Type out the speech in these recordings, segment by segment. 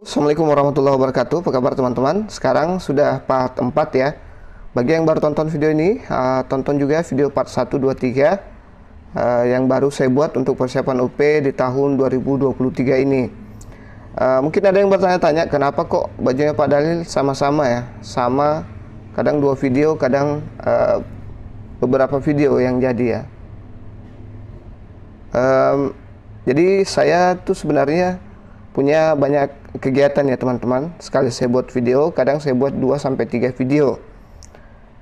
Assalamualaikum warahmatullahi wabarakatuh. Apa kabar teman-teman? Sekarang sudah part 4 ya. Bagi yang baru tonton video ini, tonton juga video part 1, 2, 3 yang baru saya buat untuk persiapan UP di tahun 2023 ini. Mungkin ada yang bertanya-tanya, kenapa kok bajunya Pak Dalil sama-sama ya? Sama, kadang 2 video, kadang beberapa video yang jadi ya. Jadi saya tuh sebenarnya punya banyak kegiatan ya teman-teman. Sekali saya buat video, kadang saya buat 2-3 video.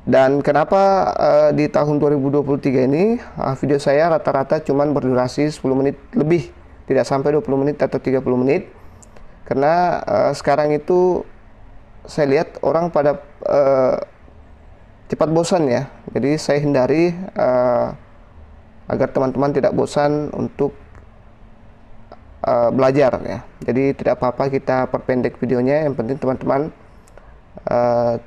Dan kenapa di tahun 2023 ini video saya rata-rata cuman berdurasi 10 menit lebih, tidak sampai 20 menit atau 30 menit. Karena sekarang itu saya lihat orang pada cepat bosan ya. Jadi saya hindari agar teman-teman tidak bosan untuk belajar ya. Jadi tidak apa-apa kita perpendek videonya, yang penting teman-teman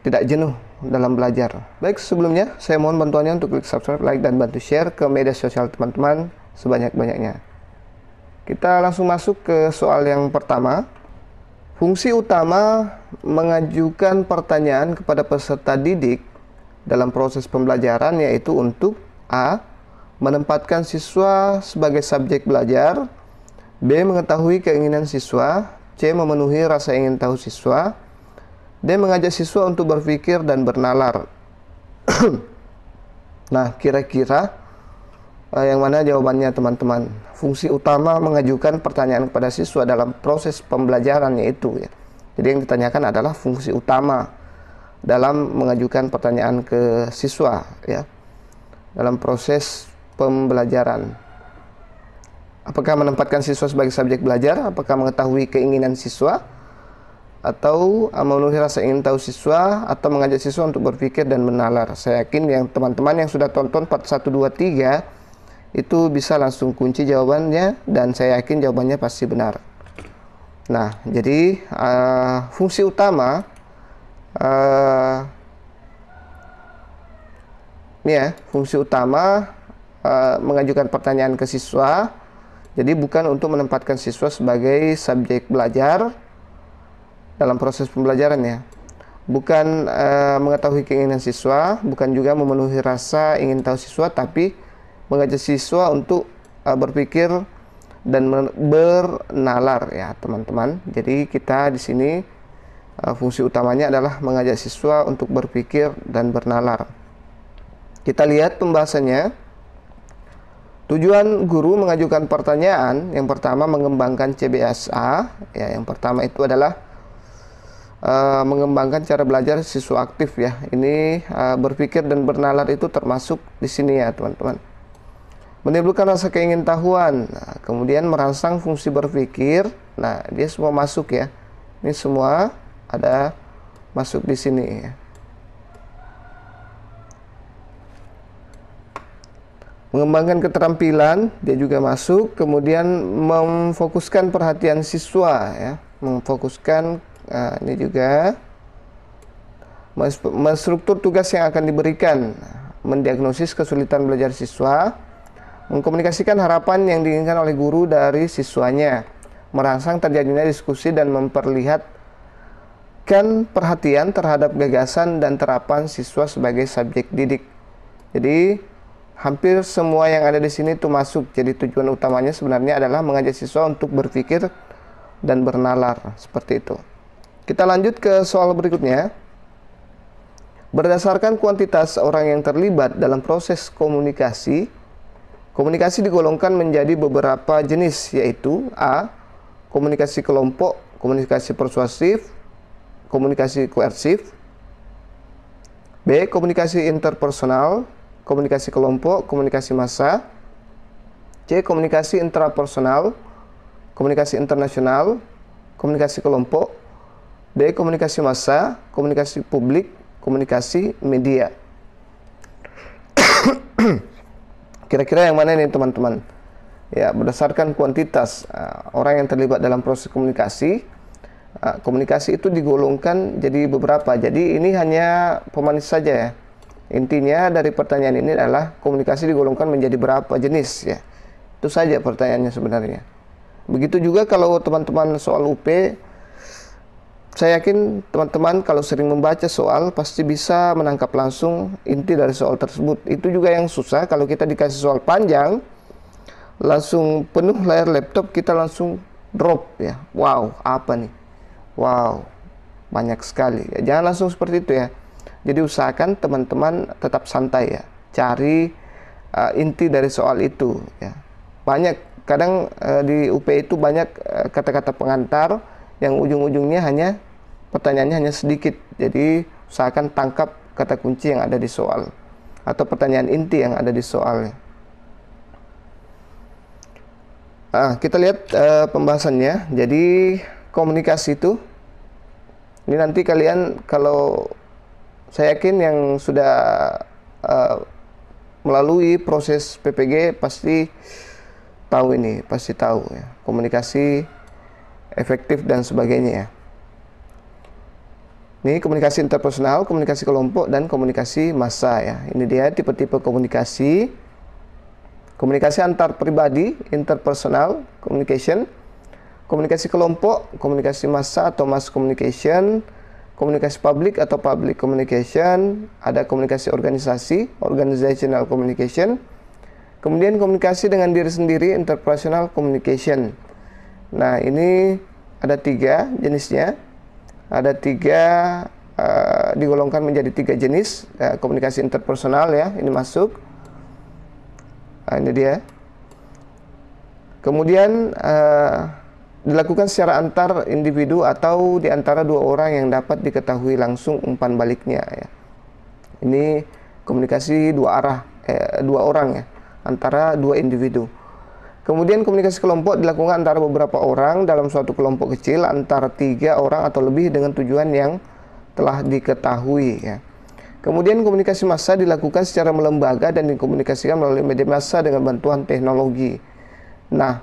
tidak jenuh dalam belajar. Baik, sebelumnya saya mohon bantuannya untuk klik subscribe, like, dan bantu share ke media sosial teman-teman sebanyak-banyaknya. Kita langsung masuk ke soal yang pertama. Fungsi utama mengajukan pertanyaan kepada peserta didik dalam proses pembelajaran yaitu untuk A. Menempatkan siswa sebagai subjek belajar, B. Mengetahui keinginan siswa, C. Memenuhi rasa ingin tahu siswa, D. Mengajak siswa untuk berpikir dan bernalar. Nah, kira-kira yang mana jawabannya teman-teman? Fungsi utama mengajukan pertanyaan kepada siswa dalam proses pembelajaran yaitu ya. Jadi yang ditanyakan adalah fungsi utama dalam mengajukan pertanyaan ke siswa ya, dalam proses pembelajaran. Apakah menempatkan siswa sebagai subjek belajar? Apakah mengetahui keinginan siswa? Atau memenuhi rasa ingin tahu siswa? Atau mengajak siswa untuk berpikir dan menalar? Saya yakin yang teman-teman yang sudah tonton part 1, 2, 3 itu bisa langsung kunci jawabannya, dan saya yakin jawabannya pasti benar. Nah, jadi fungsi utama ini ya, fungsi utama mengajukan pertanyaan ke siswa. Jadi bukan untuk menempatkan siswa sebagai subjek belajar dalam proses pembelajaran ya. Bukan mengetahui keinginan siswa, bukan juga memenuhi rasa ingin tahu siswa, tapi mengajak siswa untuk berpikir dan bernalar ya teman-teman. Jadi kita di sini fungsi utamanya adalah mengajak siswa untuk berpikir dan bernalar. Kita lihat pembahasannya. Tujuan guru mengajukan pertanyaan, yang pertama mengembangkan CBSA, ya, yang pertama itu adalah mengembangkan cara belajar siswa aktif ya. Ini berpikir dan bernalar itu termasuk di sini ya teman-teman. Menimbulkan rasa keingintahuan, nah, kemudian merangsang fungsi berpikir. Nah, dia semua masuk ya. Ini semua ada masuk di sini ya. Mengembangkan keterampilan, dia juga masuk. Kemudian memfokuskan perhatian siswa ya, memfokuskan ini juga menstruktur tugas yang akan diberikan, mendiagnosis kesulitan belajar siswa, mengkomunikasikan harapan yang diinginkan oleh guru dari siswanya, merangsang terjadinya diskusi dan memperlihatkan perhatian terhadap gagasan dan terapan siswa sebagai subjek didik. Jadi hampir semua yang ada di sini itu masuk. Jadi tujuan utamanya sebenarnya adalah mengajak siswa untuk berpikir dan bernalar, seperti itu. Kita lanjut ke soal berikutnya. Berdasarkan kuantitas orang yang terlibat dalam proses komunikasi, komunikasi digolongkan menjadi beberapa jenis, yaitu A. Komunikasi kelompok, komunikasi persuasif, komunikasi koersif. B. Komunikasi interpersonal, komunikasi kelompok, komunikasi massa. C. Komunikasi intrapersonal, komunikasi internasional, komunikasi kelompok. D. Komunikasi massa, komunikasi publik, komunikasi media. Kira-kira yang mana ini teman-teman? Ya, berdasarkan kuantitas orang yang terlibat dalam proses komunikasi, komunikasi itu digolongkan jadi beberapa. Jadi ini hanya pemanis saja ya. Intinya dari pertanyaan ini adalah komunikasi digolongkan menjadi berapa jenis ya. Itu saja pertanyaannya sebenarnya. Begitu juga kalau teman-teman soal UP saya yakin teman-teman kalau sering membaca soal pasti bisa menangkap langsung inti dari soal tersebut. Itu juga yang susah kalau kita dikasih soal panjang, langsung penuh layar laptop, kita langsung drop ya. Wow, apa nih? Wow, banyak sekali. Ya, jangan langsung seperti itu ya. Jadi usahakan teman-teman tetap santai ya. Cari inti dari soal itu ya. Banyak kadang di UP itu banyak kata-kata pengantar yang ujung-ujungnya pertanyaannya hanya sedikit. Jadi usahakan tangkap kata kunci yang ada di soal atau pertanyaan inti yang ada di soalnya. Kita lihat pembahasannya. Jadi komunikasi itu, ini nanti kalian, kalau saya yakin yang sudah melalui proses PPG pasti tahu ini, pasti tahu ya, komunikasi efektif dan sebagainya ya. Ini komunikasi interpersonal, komunikasi kelompok, dan komunikasi massa ya. Ini dia tipe-tipe komunikasi. Komunikasi antar pribadi, interpersonal communication. Komunikasi kelompok, komunikasi massa atau mass communication. Komunikasi publik atau public communication. Ada komunikasi organisasi, organizational communication. Kemudian komunikasi dengan diri sendiri, interpersonal communication. Nah, ini ada 3 jenisnya. Ada 3, digolongkan menjadi 3 jenis komunikasi interpersonal ya. Ini masuk. Nah, ini dia. Kemudian dilakukan secara antar individu atau di antara 2 orang yang dapat diketahui langsung umpan baliknya ya. Ini komunikasi 2 arah, 2 orang ya, antara 2 individu. Kemudian komunikasi kelompok dilakukan antara beberapa orang dalam suatu kelompok kecil, antara 3 orang atau lebih dengan tujuan yang telah diketahui ya. Kemudian komunikasi massa dilakukan secara melembaga dan dikomunikasikan melalui media massa dengan bantuan teknologi. Nah,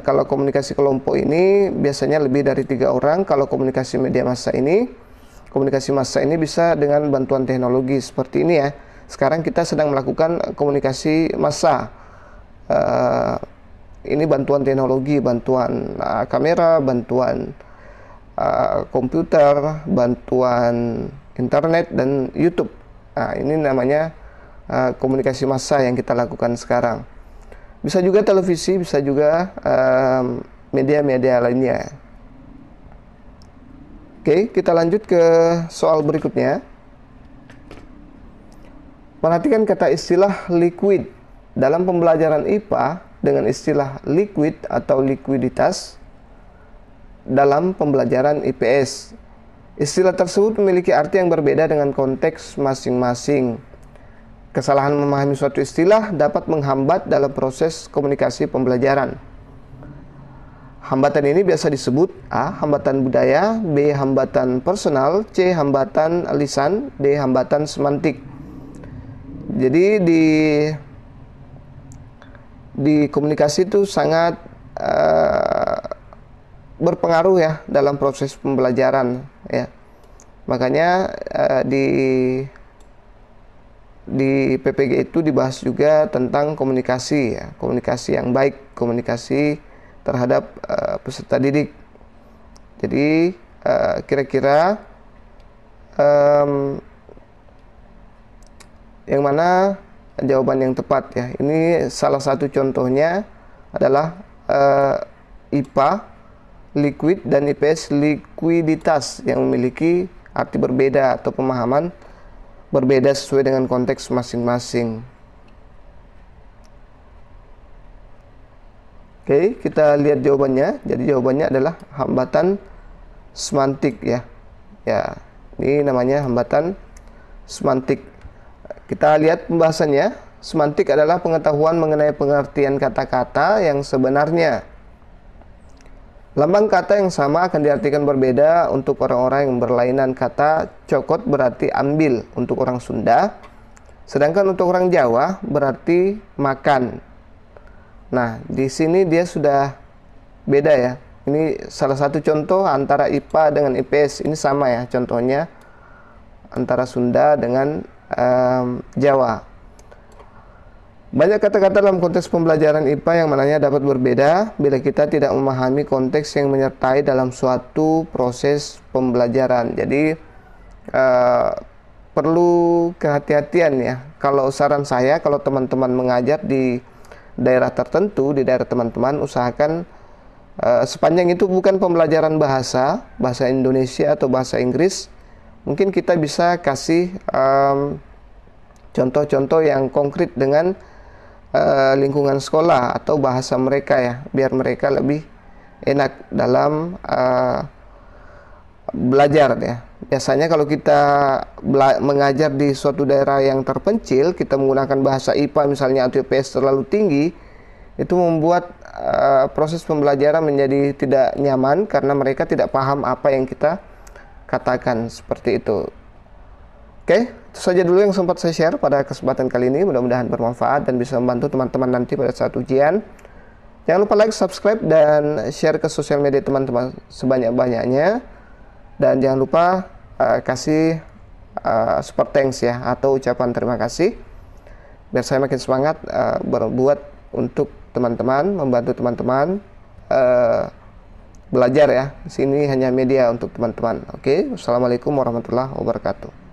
kalau komunikasi kelompok ini biasanya lebih dari 3 orang. Kalau komunikasi media massa ini, komunikasi massa ini bisa dengan bantuan teknologi seperti ini ya. Sekarang kita sedang melakukan komunikasi massa. Ini bantuan teknologi, bantuan kamera, bantuan komputer, bantuan internet, dan YouTube. Nah, ini namanya komunikasi massa yang kita lakukan sekarang. Bisa juga televisi, bisa juga media-media lainnya. Oke, kita lanjut ke soal berikutnya. Perhatikan kata istilah liquid. Dalam pembelajaran IPA, dengan istilah liquid atau likuiditas dalam pembelajaran IPS. Istilah tersebut memiliki arti yang berbeda dengan konteks masing-masing. Kesalahan memahami suatu istilah dapat menghambat dalam proses komunikasi pembelajaran. Hambatan ini biasa disebut A. Hambatan budaya, B. Hambatan personal, C. Hambatan lisan, D. Hambatan semantik. Jadi di komunikasi itu sangat berpengaruh ya dalam proses pembelajaran ya. Makanya di PPG itu dibahas juga tentang komunikasi ya, komunikasi yang baik, komunikasi terhadap peserta didik. Jadi kira-kira yang mana jawaban yang tepat ya. Ini salah satu contohnya adalah IPA liquid dan IPS likuiditas yang memiliki arti berbeda atau pemahaman berbeda sesuai dengan konteks masing-masing. Oke, kita lihat jawabannya. Jadi jawabannya adalah hambatan semantik ya. Ya, ini namanya hambatan semantik. Kita lihat pembahasannya. Semantik adalah pengetahuan mengenai pengertian kata-kata yang sebenarnya. Lambang kata yang sama akan diartikan berbeda untuk orang-orang yang berlainan. Kata cokot berarti ambil untuk orang Sunda, sedangkan untuk orang Jawa berarti makan. Nah, di sini dia sudah beda ya. Ini salah satu contoh antara IPA dengan IPS. Ini sama ya contohnya antara Sunda dengan Jawa. Banyak kata-kata dalam konteks pembelajaran IPA yang mananya dapat berbeda bila kita tidak memahami konteks yang menyertai dalam suatu proses pembelajaran. Jadi perlu kehati-hatian ya. Kalau saran saya, kalau teman-teman mengajar di daerah tertentu, di daerah teman-teman usahakan sepanjang itu bukan pembelajaran bahasa Indonesia atau bahasa Inggris, mungkin kita bisa kasih contoh-contoh yang konkret dengan lingkungan sekolah atau bahasa mereka ya, biar mereka lebih enak dalam belajar ya. Biasanya kalau kita mengajar di suatu daerah yang terpencil, kita menggunakan bahasa IPA misalnya atau IPS terlalu tinggi, itu membuat proses pembelajaran menjadi tidak nyaman karena mereka tidak paham apa yang kita katakan, seperti itu. Oke, itu saja dulu yang sempat saya share pada kesempatan kali ini. Mudah-mudahan bermanfaat dan bisa membantu teman-teman nanti pada saat ujian. Jangan lupa like, subscribe, dan share ke sosial media teman-teman sebanyak-banyaknya. Dan jangan lupa kasih super thanks ya, atau ucapan terima kasih, biar saya makin semangat berbuat untuk teman-teman, membantu teman-teman belajar ya. Sini hanya media untuk teman-teman. Oke, wassalamualaikum warahmatullahi wabarakatuh.